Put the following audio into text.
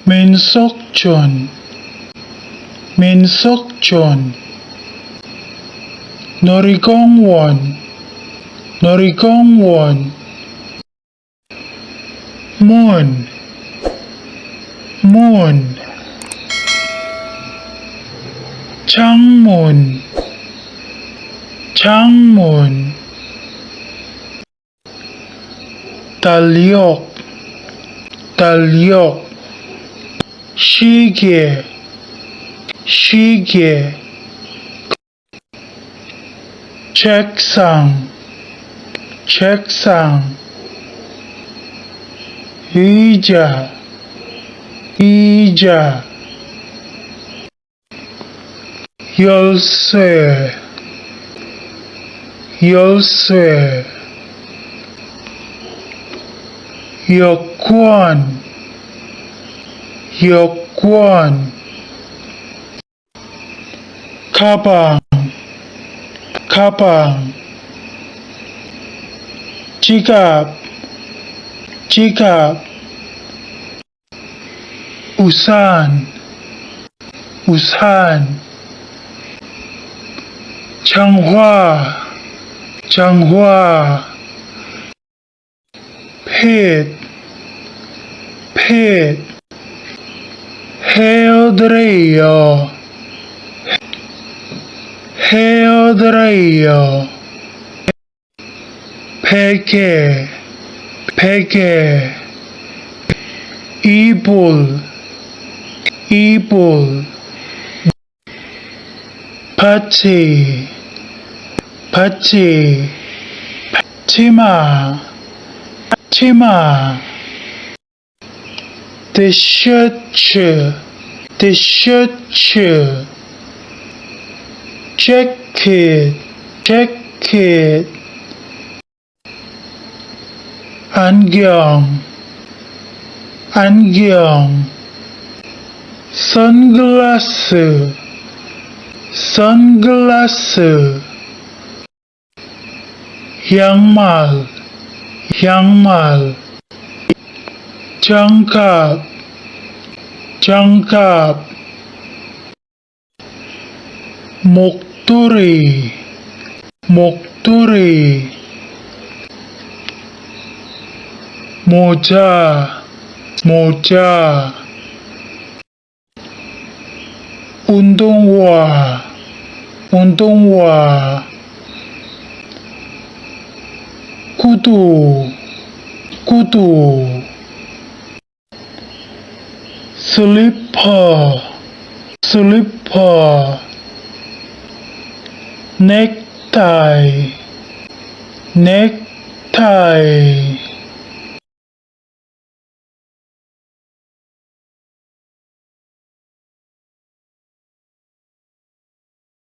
민속촌 민속촌 놀이공원 놀이공원 문 문 창문 창문 달력 달력 시계 시계 책상 책상 의자 의자 열쇠 열쇠 여권 여권 가방 가방 지갑 지갑 우산 우산 장화 장화 펫 펫 헤어드라이어 헤어드라이어 베개 베개 이불 이불 바지 바지 치마 치마 티셔츠 티셔츠 재킷 재킷 안경 안경 선글라스 선글라스 양말 양말 장갑 장갑 목도리 목도리 모자 모자 운동화 운동화 구두 구두 슬리퍼 슬리퍼 넥타이 넥타이